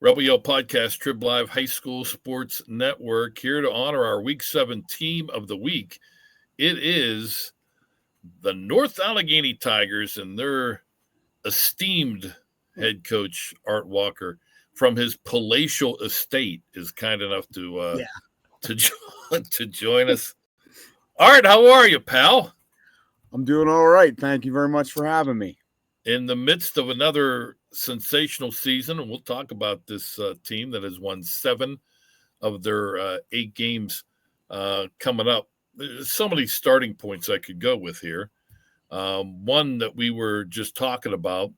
Rebel Yell Podcast, Trib Live High School Sports Network, here to honor our Week 7 Team of the Week. It is the North Allegheny Tigers and their esteemed head coach, Art Walker, from his palatial estate, is kind enough to join us. Art, how are you, pal? I'm doing all right. Thank you very much for having me. In the midst of another sensational season, and we'll talk about this team that has won 7 of their 8 games coming up. There's so many starting points I could go with here. One that we were just talking about,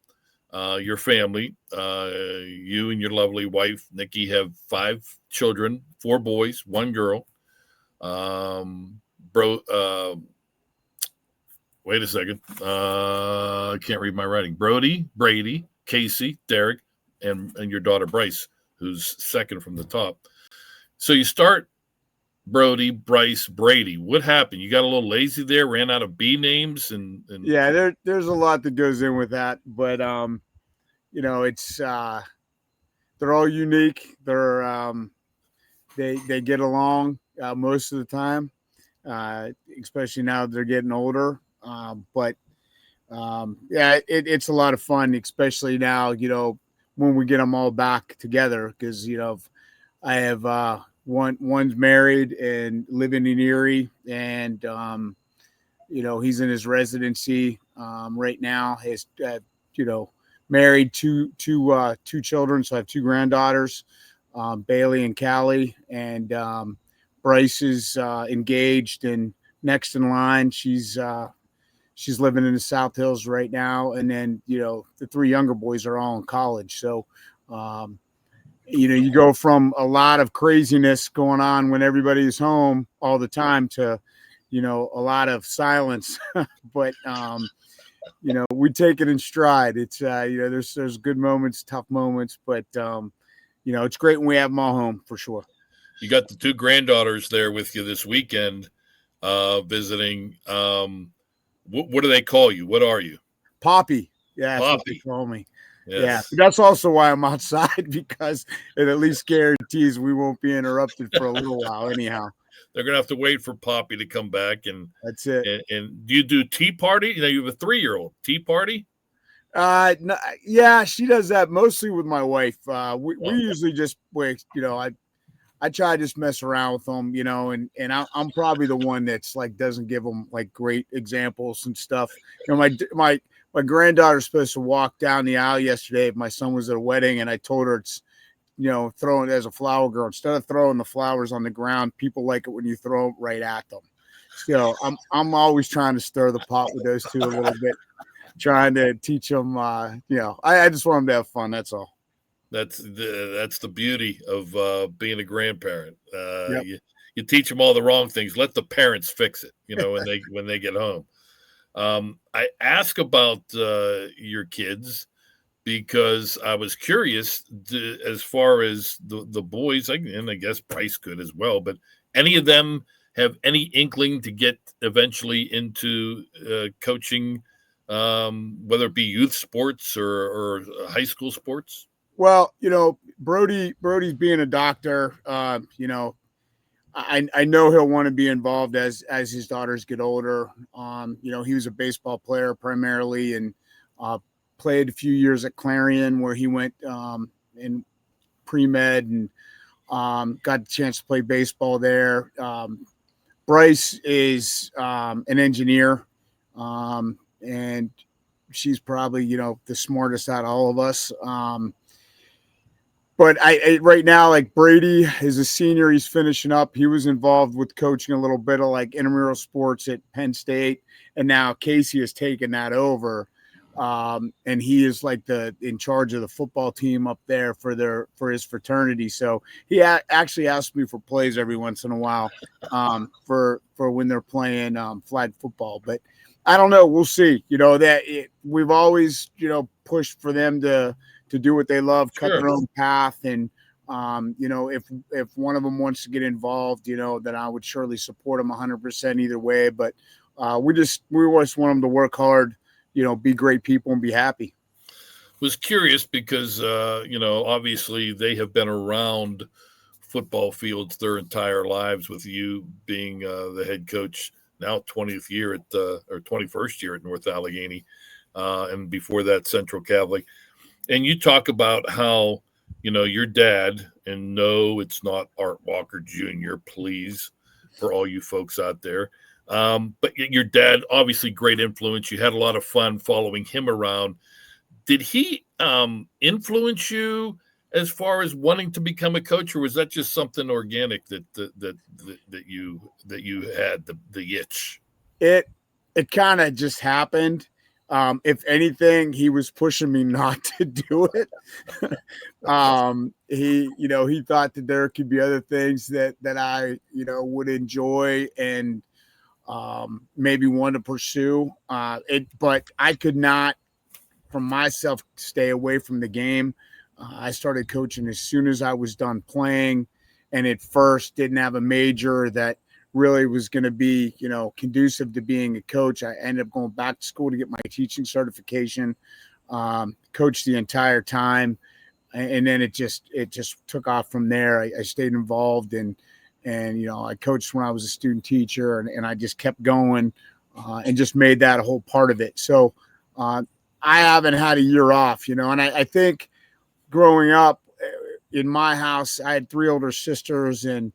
your family, you and your lovely wife, Nikki, have 5 children, 4 boys, 1 girl. Wait a second. I can't read my writing. Brady, Casey, Derek, and your daughter Bryce, who's second from the top. So you start Brody, Bryce, Brady. What happened? You got a little lazy there, ran out of B names, and yeah, there's a lot that goes in with that, but it's they're all unique. They're they get along most of the time, especially now that they're getting older. It's a lot of fun, especially now, when we get them all back together, because, I have one's married and living in Erie, and, he's in his residency right now. He's, married two children. So I have 2 granddaughters, Bailey and Callie, and Bryce is engaged and next in line. She's living in the South Hills right now. And then, the 3 younger boys are all in college. So, you go from a lot of craziness going on when everybody's home all the time to, a lot of silence. But, we take it in stride. It's, there's good moments, tough moments, but, it's great when we have them all home for sure. You got the 2 granddaughters there with you this weekend visiting. What do they call you? What are you? Poppy. Yeah, that's Poppy. what they call me. Yes. Yeah, but that's also why I'm outside, because it at least guarantees we won't be interrupted for a little while anyhow. They're going to have to wait for Poppy to come back. And that's it. And do you do tea party? You have a 3-year-old. Tea party? No, yeah, she does that mostly with my wife. We usually just wait, I try to just mess around with them, and I'm probably the one that's like doesn't give them like great examples and stuff. My granddaughter's supposed to walk down the aisle yesterday. My son was at a wedding, and I told her it's, throwing as a flower girl, instead of throwing the flowers on the ground, people like it when you throw it right at them. So I'm always trying to stir the pot with those 2 a little bit, trying to teach them. I just want them to have fun. That's all. That's the beauty of being a grandparent. Yep. You teach them all the wrong things. Let the parents fix it. When they get home. I ask about your kids because I was curious as far as the boys, and I guess Bryce could as well. But any of them have any inkling to get eventually into coaching, whether it be youth sports or high school sports? Well, Brody's being a doctor. I know he'll want to be involved as his daughters get older. He was a baseball player primarily, and played a few years at Clarion, where he went in pre-med and got the chance to play baseball there. Bryce is an engineer, and she's probably, the smartest out of all of us. But I right now, like Brady is a senior. He's finishing up. He was involved with coaching a little bit of like intramural sports at Penn State. And now Casey has taken that over. And he is like in charge of the football team up there for his fraternity. So he actually asks me for plays every once in a while for when they're playing flag football. But I don't know. We'll see. We've always, pushed for them to do what they love, cut their own path. And, if one of them wants to get involved, then I would surely support them 100% either way. But we always want them to work hard, be great people and be happy. was curious because obviously they have been around football fields their entire lives, with you being the head coach now 20th year or 21st year at North Allegheny, and before that Central Catholic. And you talk about how your dad, and no, it's not Art Walker Jr., please, for all you folks out there. But your dad, obviously great influence. You had a lot of fun following him around. Did he influence you as far as wanting to become a coach, or was that just something organic that you had the itch? It kind of just happened. If anything, he was pushing me not to do it. He thought that there could be other things that I would enjoy and maybe want to pursue. But I could not, from myself, stay away from the game. I started coaching as soon as I was done playing, and at first didn't have a major that really was going to be, conducive to being a coach. I ended up going back to school to get my teaching certification, coached the entire time. And then it just took off from there. I stayed involved and I coached when I was a student teacher, and I just kept going and just made that a whole part of it. So I haven't had a year off, and I think growing up in my house, I had 3 older sisters, and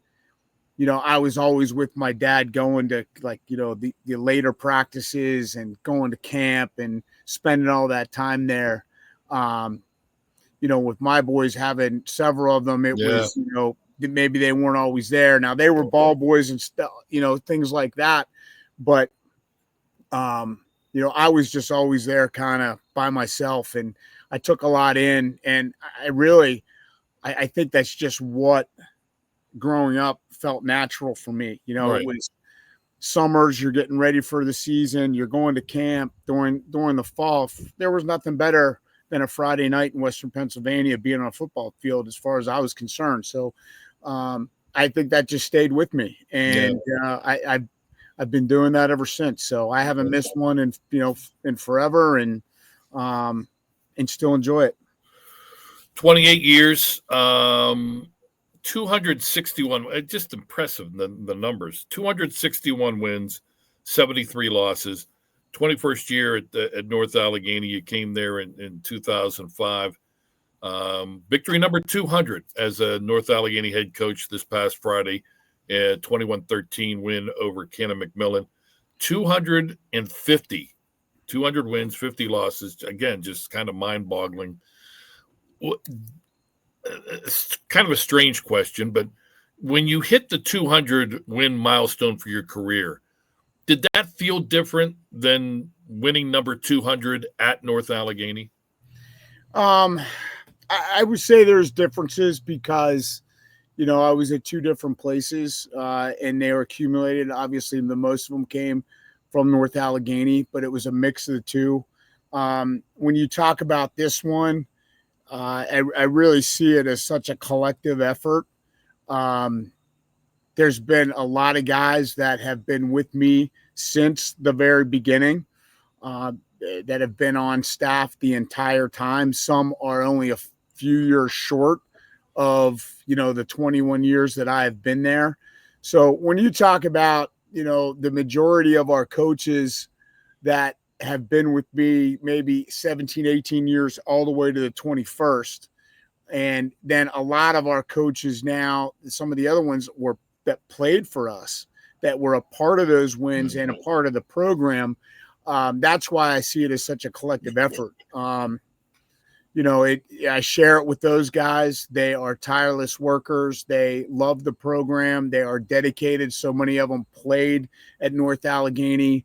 I was always with my dad going to the later practices and going to camp and spending all that time there. With my boys, having several of them, it was, maybe they weren't always there. Now they were ball boys and stuff, things like that. But, I was just always there kind of by myself, and I took a lot in, and I think that's just what growing up felt natural for me. Right. It was summers, you're getting ready for the season, you're going to camp during the fall. There was nothing better than a Friday night in Western Pennsylvania being on a football field as far as I was concerned. So I think that just stayed with me, and I've been doing that ever since. So I haven't missed one in forever, and still enjoy it. 28 years, 261, just impressive, the numbers. 261 wins, 73 losses. 21st year at North Allegheny. You came there in 2005. Victory number 200 as a North Allegheny head coach this past Friday. 21-13 win over Cannon McMillan. 250 wins, 50 losses. Again, just kind of mind-boggling. It's kind of a strange question, but when you hit the 200 win milestone for your career, did that feel different than winning number 200 at North Allegheny? I would say there's differences because, I was at 2 different places and they were accumulated. Obviously, the most of them came from North Allegheny, but it was a mix of the two. When you talk about this one, I really see it as such a collective effort. There's been a lot of guys that have been with me since the very beginning that have been on staff the entire time. Some are only a few years short of, the 21 years that I have been there. So when you talk about, the majority of our coaches that have been with me maybe 17, 18 years all the way to the 21st, and then a lot of our coaches now, some of the other ones that played for us, that were a part of those wins and a part of the program. That's why I see it as such a collective effort. I share it with those guys. They are tireless workers. They love the program. They are dedicated. So many of them played at North Allegheny.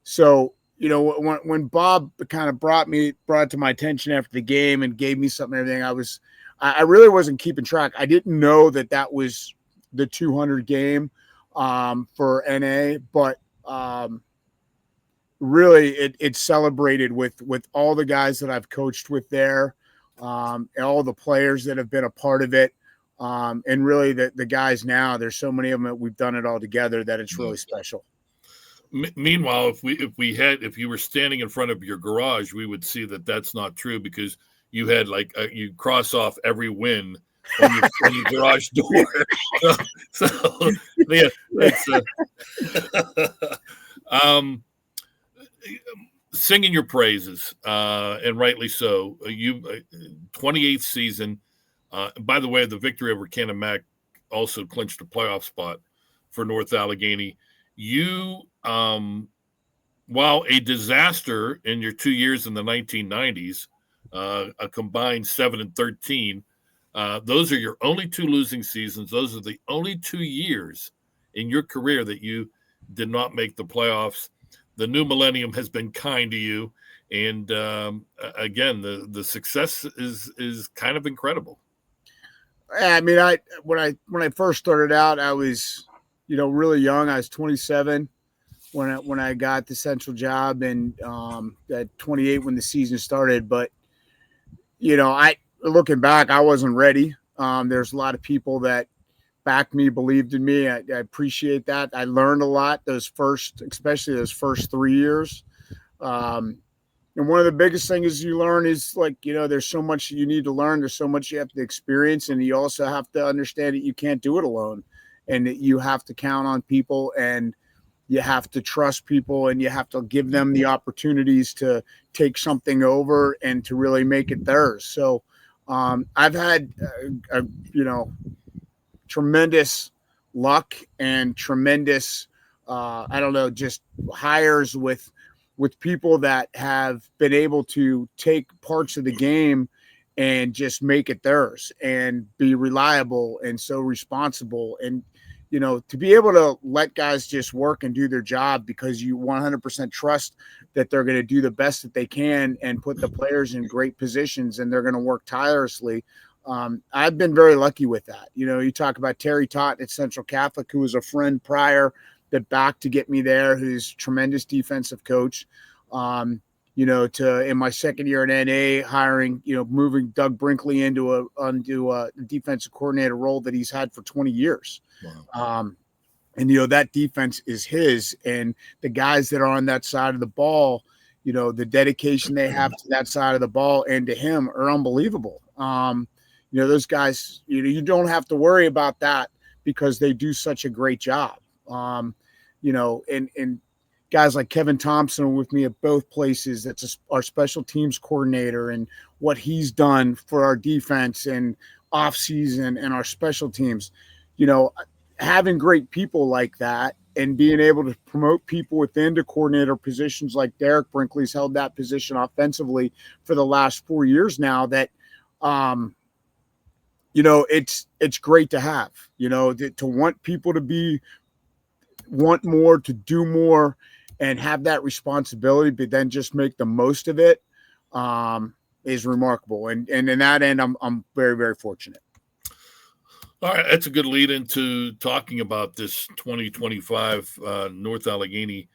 So, when Bob kind of brought it to my attention after the game and gave me something and everything, I really wasn't keeping track. I didn't know that was the 200 game for NA, but really it celebrated with all the guys that I've coached with there, and all the players that have been a part of it. And really the guys now, there's so many of them that we've done it all together that it's really special. Meanwhile, if you were standing in front of your garage, we would see that that's not true because you had you cross off every win on your garage door. So yeah, it's singing your praises, and rightly so. 28th season. By the way, the victory over Mac also clinched a playoff spot for North Allegheny. You, while a disaster in your 2 years in the 1990s, a combined 7-13, those are your only 2 losing seasons. Those are the only 2 years in your career that you did not make the playoffs. The new millennium has been kind to you, and again, the success is kind of incredible. I mean, when I first started out, I was, really young. I was 27 when I got the Central job, and at 28 when the season started. But I looking back, I wasn't ready. There's a lot of people that backed me, believed in me. I appreciate that. I learned a lot especially those first 3 years. And one of the biggest things you learn is there's so much you need to learn. There's so much you have to experience. And you also have to understand that you can't do it alone and that you have to count on people and you have to trust people and you have to give them the opportunities to take something over and to really make it theirs. So I've had, tremendous luck and tremendous, just hires with people that have been able to take parts of the game and just make it theirs and be reliable and so responsible. And, to be able to let guys just work and do their job because you 100% trust that they're going to do the best that they can and put the players in great positions and they're going to work tirelessly. I've been very lucky with that. You talk about Terry Totten at Central Catholic, who was a friend prior that backed to get me there, who's a tremendous defensive coach. To in my second year at NA, hiring, moving Doug Brinkley into a defensive coordinator role that he's had for 20 years. Wow. And that defense is his, and the guys that are on that side of the ball, the dedication they have to that side of the ball and to him are unbelievable. Those guys, you don't have to worry about that because they do such a great job. And guys like Kevin Thompson with me at both places. That's our special teams coordinator and what he's done for our defense and off season and our special teams. Having great people like that and being able to promote people within the coordinator positions like Derek Brinkley's held that position offensively for the last 4 years now that, it's great to have, to want people to want more, to do more and have that responsibility, but then just make the most of it, is remarkable. And in that end, I'm very, very fortunate. All right, that's a good lead into talking about this 2025 North Allegheny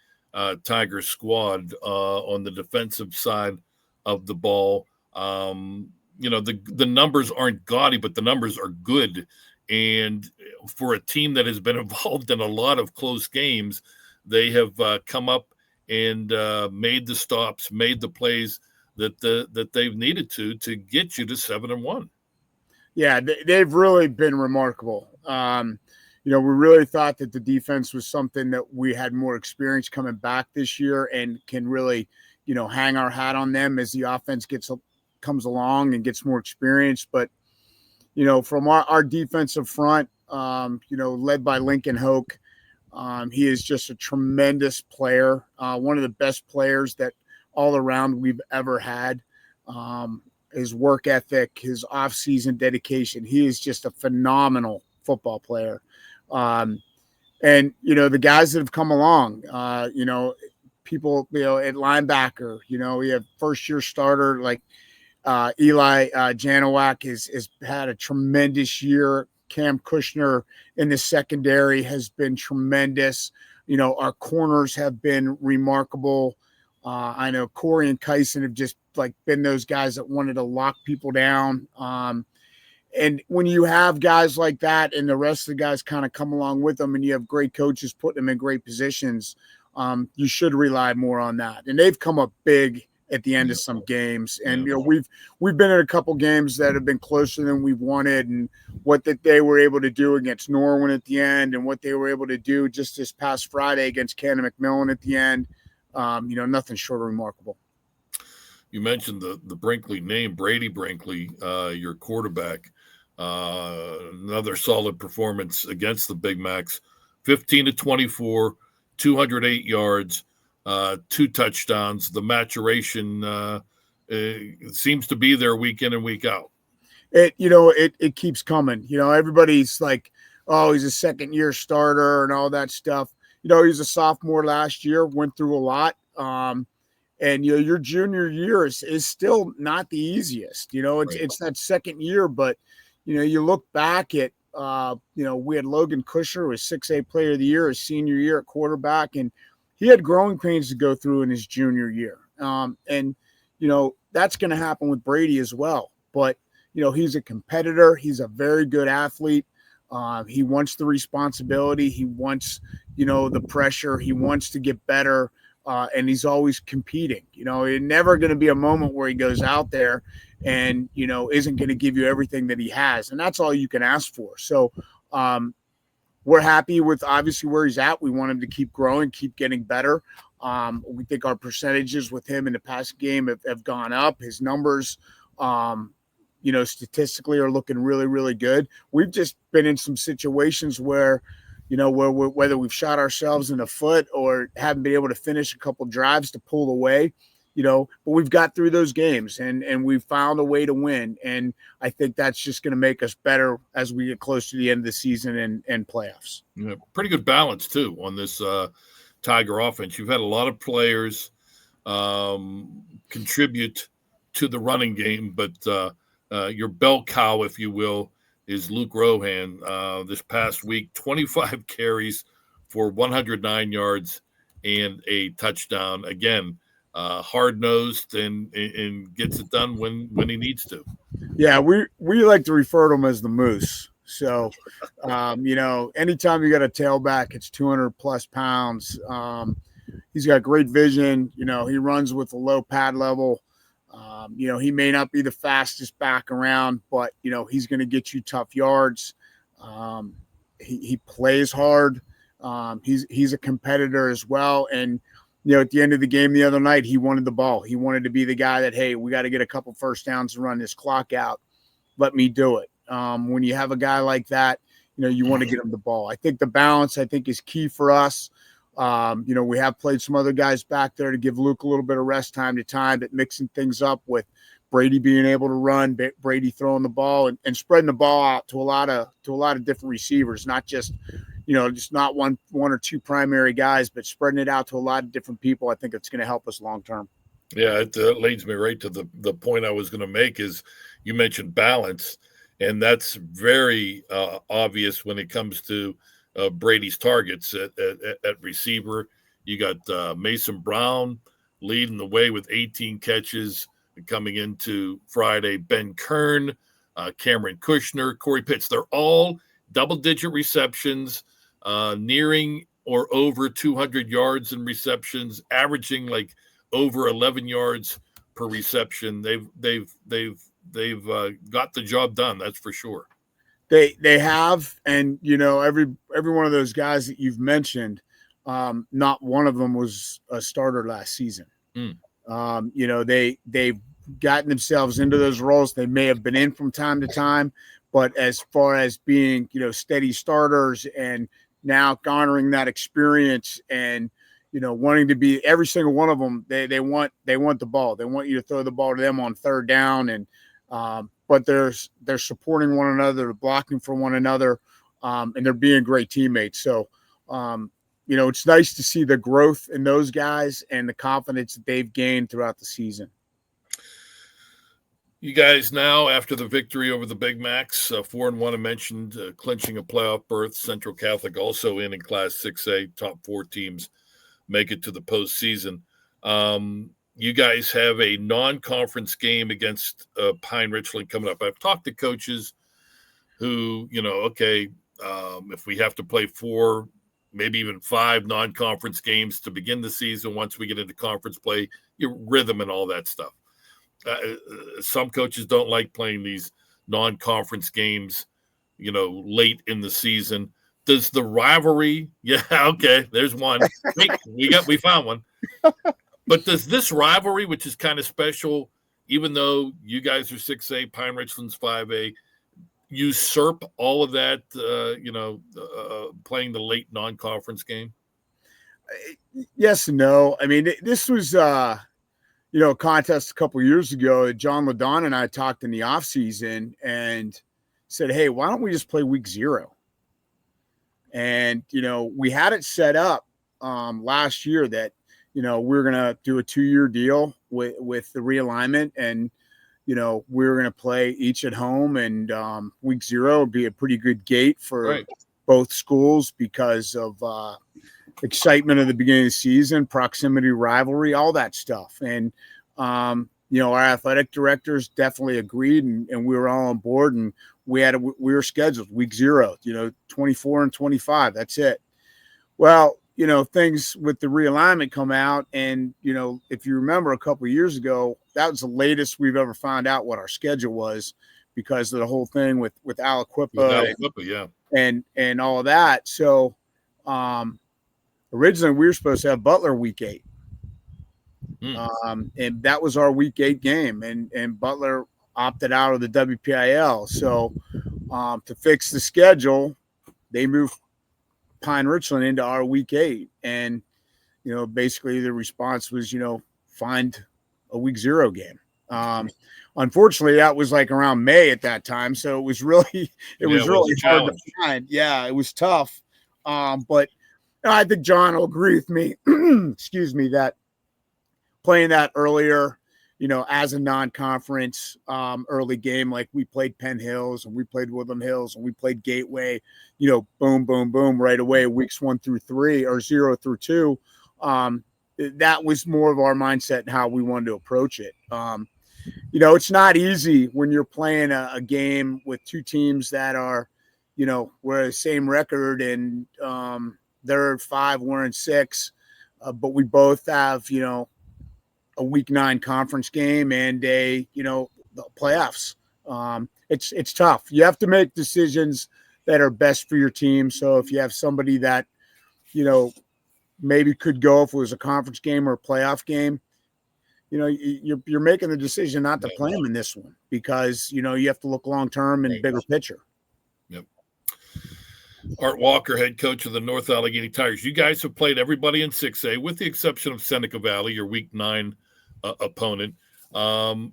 Tiger squad on the defensive side of the ball. The numbers aren't gaudy, but the numbers are good. And for a team that has been involved in a lot of close games, they have come up and made the stops, made the plays that they've needed to get you to 7-1. Yeah, they've really been remarkable. We really thought that the defense was something that we had more experience coming back this year and can really, hang our hat on them as the offense comes along and gets more experience. But, from our defensive front, led by Lincoln Hoke, he is just a tremendous player, one of the best players that all around we've ever had. His work ethic, his off-season dedication. He is just a phenomenal football player. And, the guys that have come along, people, at linebacker, we have first-year starter like Eli Janowak has had a tremendous year. Cam Kushner in the secondary has been tremendous. Our corners have been remarkable. I know Corey and Kyson have just been those guys that wanted to lock people down. And when you have guys like that and the rest of the guys kind of come along with them and you have great coaches putting them in great positions, you should rely more on that. And they've come up big at the end of some games. And we've been in a couple games that have been closer than we've wanted, and what that they were able to do against Norwin at the end, and what they were able to do just this past Friday against Cannon McMillan at the end. Nothing short of remarkable. You mentioned the Brinkley name, Brady Brinkley, your quarterback. Another solid performance against the Big Macs. 15-24, 208 yards, 2 touchdowns. The maturation seems to be there week in and week out. It keeps coming. Everybody's like, oh, he's a second-year starter and all that stuff. He's a sophomore last year, went through a lot. And your junior year is still not the easiest. It's that second year, but you look back at we had Logan Kusher, was 6A Player of the Year his senior year at quarterback, and he had growing pains to go through in his junior year. And that's going to happen with Brady as well. But he's a competitor. He's a very good athlete. He wants the responsibility. He wants the pressure. He wants to get better. And he's always competing. It's never going to be a moment where he goes out there and, isn't going to give you everything that he has. And that's all you can ask for. So we're happy with obviously where he's at. We want him to keep growing, keep getting better. We think our percentages with him in the past game have gone up. His numbers, statistically are looking really, really good. We've just been in some situations where, whether we've shot ourselves in the foot or haven't been able to finish a couple drives to pull away, but we've got through those games and we've found a way to win. And I think that's just going to make us better as we get close to the end of the season and playoffs. Yeah, pretty good balance too on this Tiger offense. You've had a lot of players contribute to the running game, but your bell cow, if you will, is Luke Rohan. This past week, 25 carries for 109 yards and a touchdown. Again, hard-nosed and gets it done when he needs to. Yeah, we like to refer to him as the Moose. So, anytime you got a tailback, it's 200-plus pounds. He's got great vision. He runs with a low pad level. He may not be the fastest back around, but, he's going to get you tough yards. He plays hard. He's a competitor as well. And, at the end of the game the other night, he wanted the ball. He wanted to be the guy that, hey, we got to get a couple first downs to run this clock out. Let me do it. When you have a guy like that, you want to get him the ball. I think the balance, is key for us. We have played some other guys back there to give Luke a little bit of rest time to time, but mixing things up with Brady being able to run, Brady throwing the ball and spreading the ball out to a lot of different receivers, not just, just not one or two primary guys, but spreading it out to a lot of different people. I think it's going to help us long term. Yeah, it leads me right to the point I was going to make is you mentioned balance, and that's very obvious when it comes to Brady's targets at receiver. You got Mason Brown leading the way with 18 catches coming into Friday. Ben Kern, Cameron Kushner, Corey Pitts. They're all double-digit receptions, nearing or over 200 yards in receptions, averaging like over 11 yards per reception. They've got the job done. That's for sure. They have, and every one of those guys that you've mentioned, not one of them was a starter last season. They've gotten themselves into those roles. They may have been in from time to time, but as far as being steady starters and now garnering that experience and wanting to be every single one of them, they want the ball. They want you to throw the ball to them on third down, and but they're supporting one another, they're blocking for one another, and they're being great teammates. So, it's nice to see the growth in those guys and the confidence that they've gained throughout the season. You guys now, after the victory over the Big Macs, 4-1, I mentioned clinching a playoff berth. Central Catholic also in Class 6A, top 4 teams make it to the postseason. You guys have a non-conference game against Pine Richland coming up. I've talked to coaches who, if we have to play 4 maybe even 5 non-conference games to begin the season. Once we get into conference play, your rhythm and all that stuff. Some coaches don't like playing these non-conference games, late in the season. Does the rivalry? Yeah, okay, there's one. Wait, we found one. But does this rivalry, which is kind of special, even though you guys are 6A, Pine Richland's 5A, usurp all of that, playing the late non-conference game? Yes and no. I mean, this was, a contest a couple years ago. John LaDon and I talked in the off season and said, hey, why don't we just play week 0? And, we had it set up last year that, we're going to do a 2-year deal with the realignment, and, we're going to play each at home, and week 0 would be a pretty good gate for both schools because of excitement of the beginning of the season, proximity, rivalry, all that stuff. And, our athletic directors definitely agreed, and we were all on board, and we were scheduled week 0, 24 and 25. That's it. Well, things with the realignment come out, and, if you remember a couple of years ago, that was the latest we've ever found out what our schedule was because of the whole thing with Aliquippa and all of that. So, originally we were supposed to have Butler week 8. And that was our week 8 game, and Butler opted out of the WPIAL. So, to fix the schedule, they moved Pine Richland into our week 8. And, basically the response was, find a week 0 game. Unfortunately, that was like around May at that time. So it was really, really hard to find. Yeah, it was tough. But I think John will agree with me, excuse me, that playing that earlier, as a non-conference early game, like we played Penn Hills and we played Woodland Hills and we played Gateway, boom, boom, boom, right away, weeks 1 through 3 or 0 through 2. That was more of our mindset and how we wanted to approach it. It's not easy when you're playing a game with two teams that are, we're the same record, and they're 5, we're in 6, but we both have, a week 9 conference game and a, the playoffs. It's tough. You have to make decisions that are best for your team. So if you have somebody that, maybe could go if it was a conference game or a playoff game, you're making the decision not to play them in this one because, you have to look long-term and bigger picture. Yep. Art Walker, head coach of the North Allegheny Tigers. You guys have played everybody in 6A with the exception of Seneca Valley, your week 9 opponent.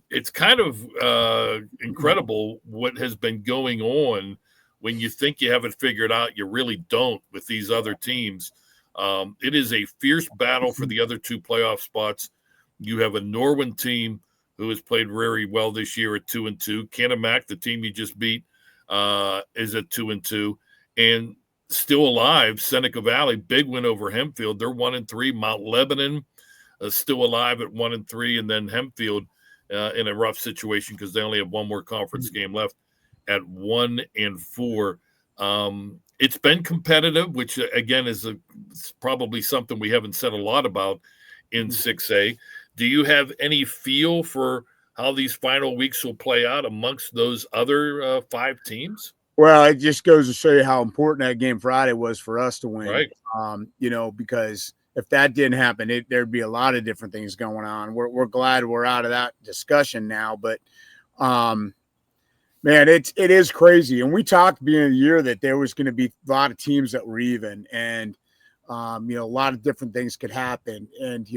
It's kind of incredible what has been going on when you think you have it figured out. You really don't with these other teams. It is a fierce battle for the other 2 playoff spots. You have a Norwin team who has played very well this year at 2-2. Canamac, the team you just beat, is at 2-2, and still alive. Seneca Valley, big win over Hempfield. They're 1-3. Mount Lebanon still alive at 1-3, and then Hempfield in a rough situation because they only have one more conference game left at 1-4. It's been competitive, which again is probably something we haven't said a lot about in 6A. Do you have any feel for how these final weeks will play out amongst those other 5 teams? Well, it just goes to show you how important that game Friday was for us to win. Right. Because if that didn't happen, there'd be a lot of different things going on. We're glad we're out of that discussion now, but man, it is crazy. And we talked beginning of the year that there was going to be a lot of teams that were even, and a lot of different things could happen. And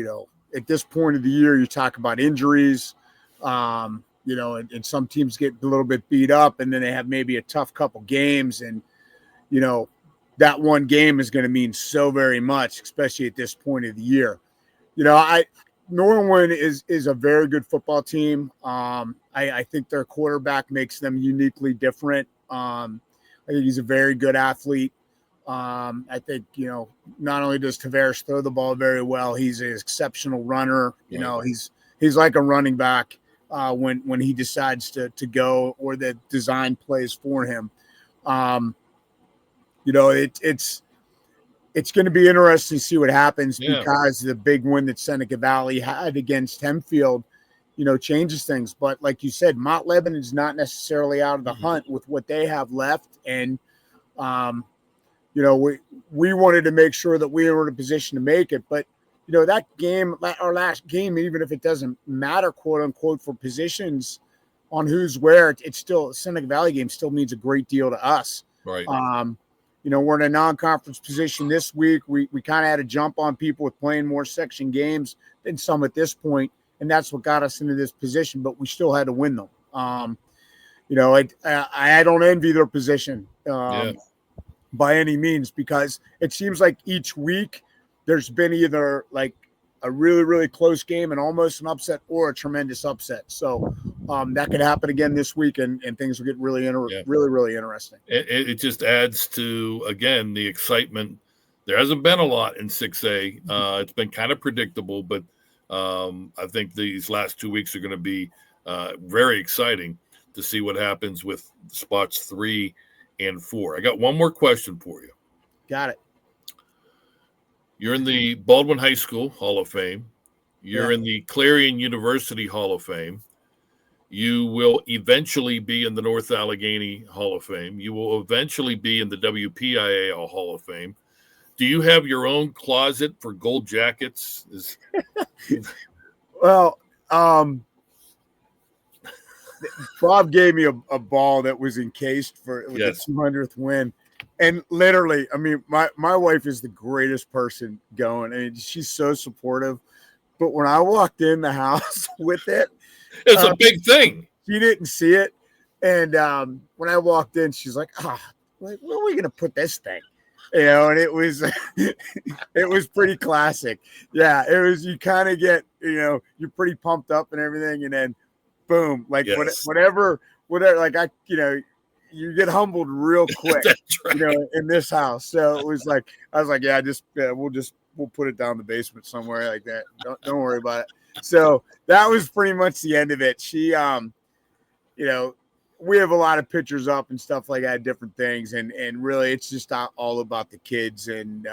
at this point of the year, you talk about injuries, and some teams get a little bit beat up, and then they have maybe a tough couple games, and that one game is going to mean so very much, especially at this point of the year. Norwin is a very good football team. I think their quarterback makes them uniquely different. I think he's a very good athlete. I think, not only does Tavares throw the ball very well, he's an exceptional runner. He's like a running back when he decides to go or the design plays for him. It's it's going to be interesting to see what happens Yeah. because the big win that Seneca Valley had against Hempfield, changes things. But like you said, Mount Lebanon is not necessarily out of the hunt with what they have left. And, we wanted to make sure that we were in a position to make it. But, that game, our last game, even if it doesn't matter, quote unquote, for positions on who's where, it's still Seneca Valley game still means a great deal to us. Right. We're in a non-conference position this week. We kind of had to jump on people with playing more section games than some at this point, and that's what got us into this position. But we still had to win them. I don't envy their position by any means, because it seems like each week there's been either like a really, really close game and almost an upset or a tremendous upset. So that could happen again this week, and things will get really, really interesting. It just adds to, again, the excitement. There hasn't been a lot in 6A. It's been kind of predictable, but I think these last 2 weeks are going to be very exciting to see what happens with spots 3 and 4. I got one more question for you. Got it. You're in the Baldwin High School Hall of Fame. You're in the Clarion University Hall of Fame. You will eventually be in the North Allegheny Hall of Fame. You will eventually be in the WPIAL Hall of Fame. Do you have your own closet for gold jackets? Well, Bob gave me a ball that was encased for the 200th win. And literally, I mean, my wife is the greatest person going. I mean, she's so supportive. But when I walked in the house with it, it's a big thing. She didn't see it. And when I walked in, she's like, where are we going to put this thing? And it was it was pretty classic. Yeah, it was, you kind of get, you're pretty pumped up and everything. And then boom, like whatever, like you get humbled real quick, right. In this house. So it was like, I was like, we'll put it down the basement somewhere like that. Don't worry about it. So that was pretty much the end of it. She, we have a lot of pictures up and stuff like that, different things. And really it's just all about the kids. And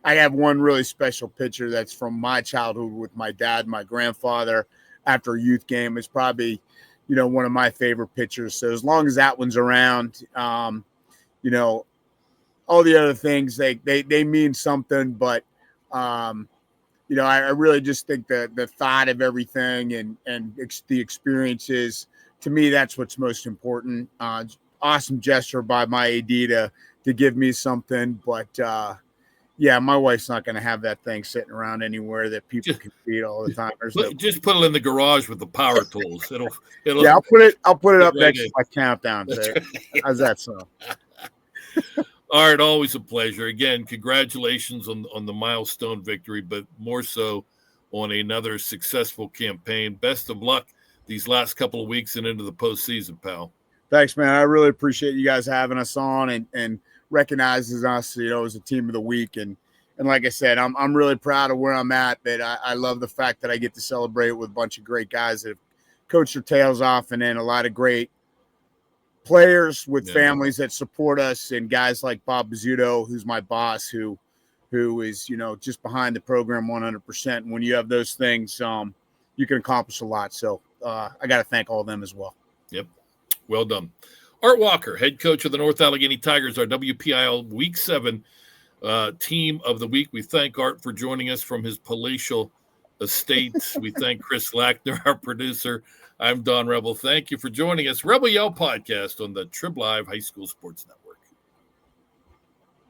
I have one really special picture that's from my childhood with my dad, my grandfather after a youth game. It's probably, one of my favorite pictures. So as long as that one's around, all the other things, they mean something, but, I really just think the thought of everything and the experiences, to me, that's what's most important. Awesome gesture by my AD to give me something, but my wife's not going to have that thing sitting around anywhere that people can see all the time. Just put it in the garage with the power tools. It'll I'll put it up right next to my countdown. So. How's that sound? All right, always a pleasure. Again, congratulations on the milestone victory, but more so on another successful campaign. Best of luck these last couple of weeks and into the postseason, pal. Thanks, man. I really appreciate you guys having us on and recognizes us, as a team of the week. And like I said, I'm really proud of where I'm at, but I love the fact that I get to celebrate with a bunch of great guys that have coached their tails off, and then a lot of great players with families that support us, and guys like Bob Bizzuto, who's my boss, who is, just behind the program 100%. And when you have those things, you can accomplish a lot. So I got to thank all of them as well. Yep. Well done. Art Walker, head coach of the North Allegheny Tigers, our WPIAL Week 7 team of the week. We thank Art for joining us from his palatial estate. We thank Chris Lackner, our producer. I'm Don Rebel. Thank you for joining us. Rebel Yell Podcast on the Trib Live High School Sports Network.